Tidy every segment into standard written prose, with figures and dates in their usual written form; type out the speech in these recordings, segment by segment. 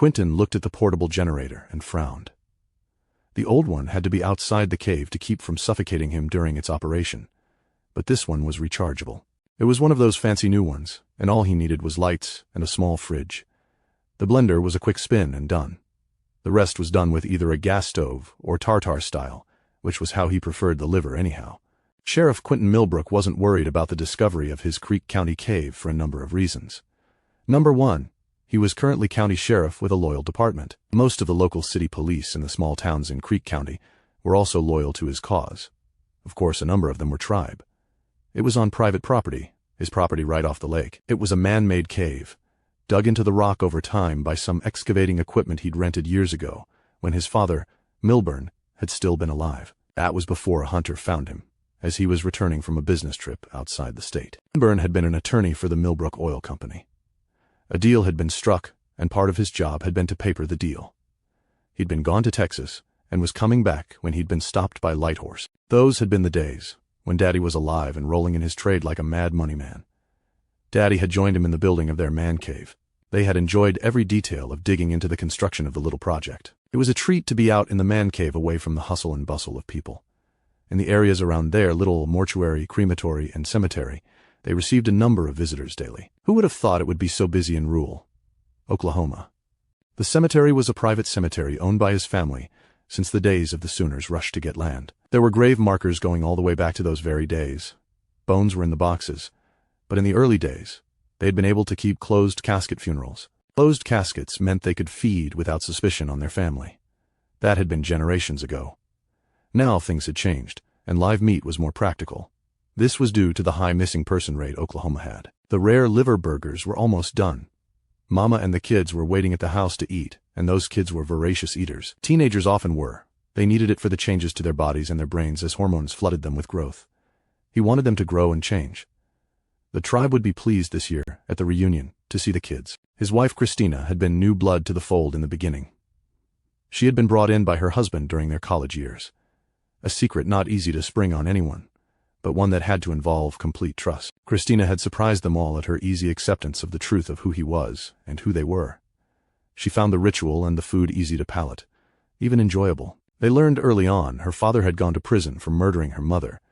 Quentin looked at the portable generator and frowned. The old one had to be outside the cave to keep from suffocating him during its operation, but this one was rechargeable. It was one of those fancy new ones, and all he needed was lights and a small fridge. The blender was a quick spin and done. The rest was done with either a gas stove or tartar style, which was how he preferred the liver anyhow. Sheriff Quentin Millbrook wasn't worried about the discovery of his Creek County cave for a number of reasons. Number one, he was currently county sheriff with a loyal department. Most of the local city police in the small towns in Creek County were also loyal to his cause. Of course, a number of them were tribe. It was on private property, his property right off the lake. It was a man-made cave, dug into the rock over time by some excavating equipment he'd rented years ago, when his father, Milburn, had still been alive. That was before a hunter found him, as he was returning from a business trip outside the state. Milburn had been an attorney for the Millbrook Oil Company. A deal had been struck, and part of his job had been to paper the deal. He'd been gone to Texas, and was coming back when he'd been stopped by Light Horse. Those had been the days when Daddy was alive and rolling in his trade like a mad money man. Daddy had joined him in the building of their man cave. They had enjoyed every detail of digging into the construction of the little project. It was a treat to be out in the man cave away from the hustle and bustle of people. In the areas around their little mortuary, crematory, and cemetery, they received a number of visitors daily. Who would have thought it would be so busy in rural Oklahoma? The cemetery was a private cemetery owned by his family since the days of the Sooners' rush to get land. There were grave markers going all the way back to those very days. Bones were in the boxes, but in the early days, they had been able to keep closed casket funerals. Closed caskets meant they could feed without suspicion on their family. That had been generations ago. Now things had changed, and live meat was more practical. This was due to the high missing person rate Oklahoma had. The rare liver burgers were almost done. Mama and the kids were waiting at the house to eat, and those kids were voracious eaters. Teenagers often were. They needed it for the changes to their bodies and their brains as hormones flooded them with growth. He wanted them to grow and change. The tribe would be pleased this year, at the reunion, to see the kids. His wife Christina had been new blood to the fold in the beginning. She had been brought in by her husband during their college years. A secret not easy to spring on anyone, but one that had to involve complete trust. Christina had surprised them all at her easy acceptance of the truth of who he was and who they were. She found the ritual and the food easy to palate, even enjoyable. They learned early on her father had gone to prison for murdering her mother.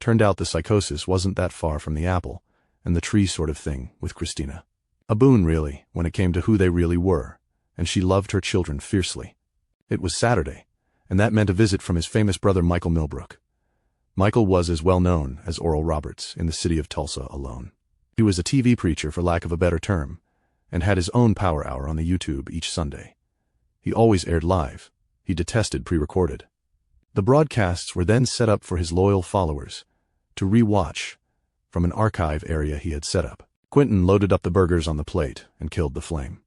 Turned out the psychosis wasn't that far from the apple and the tree sort of thing with Christina. A boon, really, when it came to who they really were, and she loved her children fiercely. It was Saturday, and that meant a visit from his famous brother Michael Millbrook. Michael was as well known as Oral Roberts in the city of Tulsa alone. He was a TV preacher, for lack of a better term, and had his own power hour on the YouTube each Sunday. He always aired live. He detested pre-recorded. The broadcasts were then set up for his loyal followers to re-watch from an archive area he had set up. Quentin loaded up the burgers on the plate and killed the flame.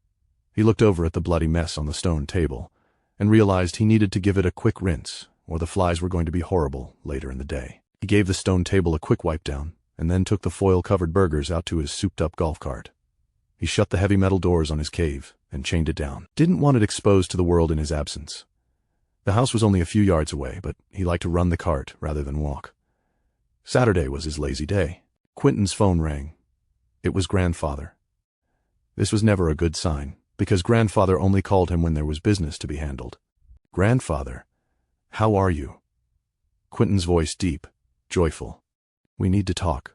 He looked over at the bloody mess on the stone table and realized he needed to give it a quick rinse, or the flies were going to be horrible later in the day. He gave the stone table a quick wipe down and then took the foil-covered burgers out to his souped-up golf cart. He shut the heavy metal doors on his cave and chained it down. Didn't want it exposed to the world in his absence. The house was only a few yards away, but he liked to run the cart rather than walk. Saturday was his lazy day. Quentin's phone rang. It was Grandfather. This was never a good sign, because Grandfather only called him when there was business to be handled. "Grandfather, how are you?" Quentin's voice deep, joyful. "We need to talk.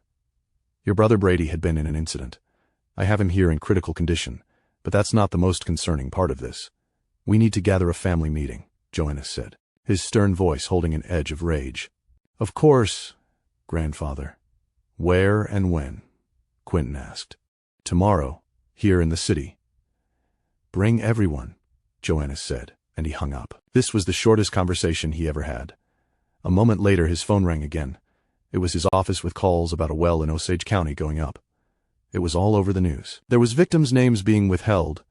Your brother Brady had been in an incident. I have him here in critical condition, but that's not the most concerning part of this. We need to gather a family meeting," Joanna said, his stern voice holding an edge of rage. "Of course, Grandfather. Where and when?" Quentin asked. "Tomorrow, here in the city." "Bring everyone," Joanna said, and he hung up. This was the shortest conversation he ever had. A moment later his phone rang again. It was his office with calls about a well in Osage County going up. It was all over the news. There was victims' names being withheld,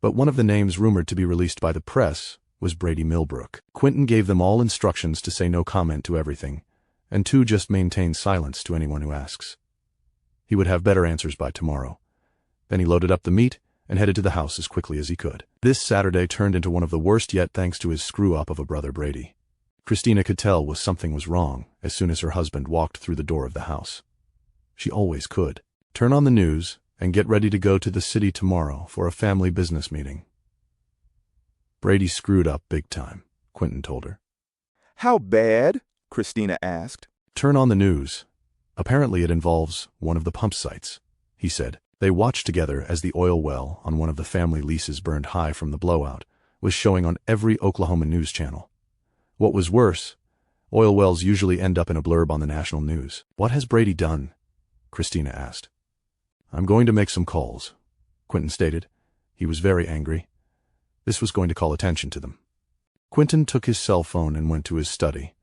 but one of the names rumored to be released by the press was Brady Millbrook. Quentin gave them all instructions to say no comment to everything, and to just maintain silence to anyone who asks. He would have better answers by tomorrow. Then he loaded up the meat and headed to the house as quickly as he could. This Saturday turned into one of the worst yet thanks to his screw-up of a brother Brady. Christina could tell something was wrong as soon as her husband walked through the door of the house. She always could. Turn on the news and get ready to go to the city tomorrow for a family business meeting. Brady screwed up big time, Quentin told her. How bad? Christina asked. Turn on the news. Apparently it involves one of the pump sites, he said. They watched together as the oil well on one of the family leases burned high from the blowout was showing on every Oklahoma news channel. What was worse, oil wells usually end up in a blurb on the national news. What has Brady done? Christina asked. I'm going to make some calls, Quentin stated. He was very angry. This was going to call attention to them. Quentin took his cell phone and went to his study.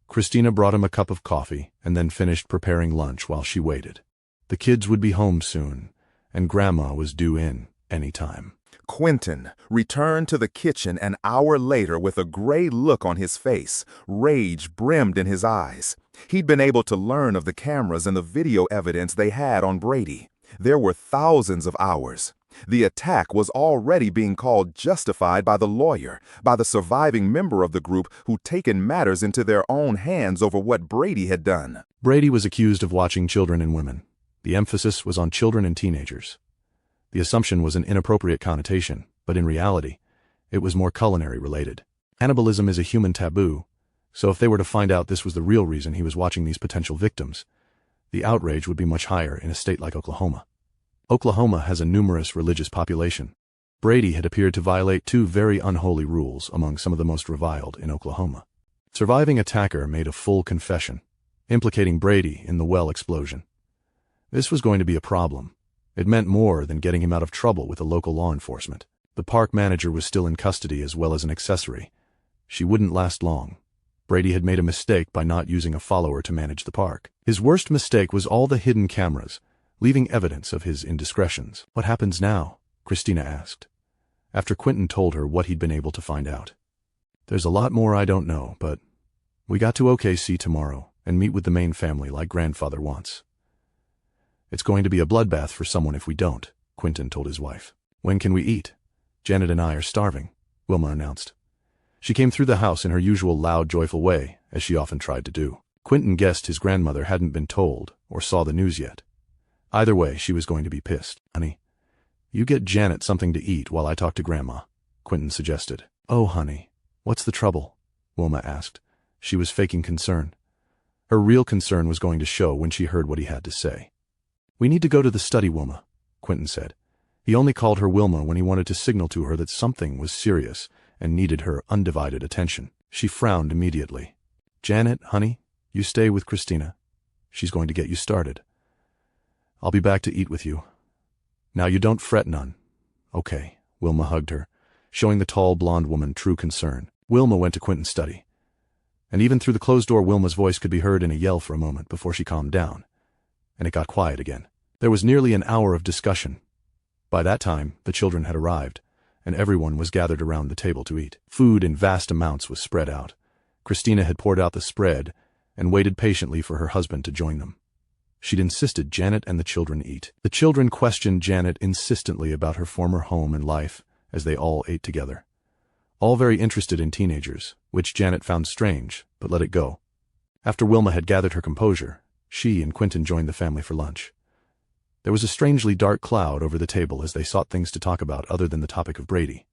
Christina brought him a cup of coffee and then finished preparing lunch while she waited. The kids would be home soon, and Grandma was due in any time. Quentin returned to the kitchen an hour later with a gray look on his face. Rage brimmed in his eyes. He'd been able to learn of the cameras and the video evidence they had on Brady. There were thousands of hours. The attack was already being called justified by the lawyer, by the surviving member of the group who'd taken matters into their own hands over what Brady had done. Brady was accused of watching children and women. The emphasis was on children and teenagers. The assumption was an inappropriate connotation, but in reality, it was more culinary related. Cannibalism is a human taboo, so if they were to find out this was the real reason he was watching these potential victims, the outrage would be much higher in a state like Oklahoma. Oklahoma has a numerous religious population. Brady had appeared to violate two very unholy rules among some of the most reviled in Oklahoma. Surviving attacker made a full confession, implicating Brady in the well explosion. This was going to be a problem. It meant more than getting him out of trouble with the local law enforcement. The park manager was still in custody as well as an accessory. She wouldn't last long. Brady had made a mistake by not using a follower to manage the park. His worst mistake was all the hidden cameras, leaving evidence of his indiscretions. What happens now? Christina asked, after Quentin told her what he'd been able to find out. There's a lot more I don't know, but we got to OKC tomorrow and meet with the main family like grandfather wants. It's going to be a bloodbath for someone if we don't, Quentin told his wife. When can we eat? Janet and I are starving, Wilma announced. She came through the house in her usual loud, joyful way, as she often tried to do. Quentin guessed his grandmother hadn't been told or saw the news yet. Either way, she was going to be pissed. Honey, you get Janet something to eat while I talk to Grandma, Quentin suggested. Oh, honey, what's the trouble? Wilma asked. She was faking concern. Her real concern was going to show when she heard what he had to say. We need to go to the study, Wilma, Quentin said. He only called her Wilma when he wanted to signal to her that something was serious and needed her undivided attention. She frowned immediately. Janet, honey, you stay with Christina. She's going to get you started. I'll be back to eat with you. Now you don't fret none. Okay, Wilma hugged her, showing the tall blonde woman true concern. Wilma went to Quentin's study. And even through the closed door, Wilma's voice could be heard in a yell for a moment before she calmed down. And it got quiet again. There was nearly an hour of discussion. By that time, the children had arrived, and everyone was gathered around the table to eat. Food in vast amounts was spread out. Christina had poured out the spread and waited patiently for her husband to join them. She'd insisted Janet and the children eat. The children questioned Janet insistently about her former home and life as they all ate together. All very interested in teenagers, which Janet found strange, but let it go. After Wilma had gathered her composure, she and Quentin joined the family for lunch. There was a strangely dark cloud over the table as they sought things to talk about other than the topic of Brady.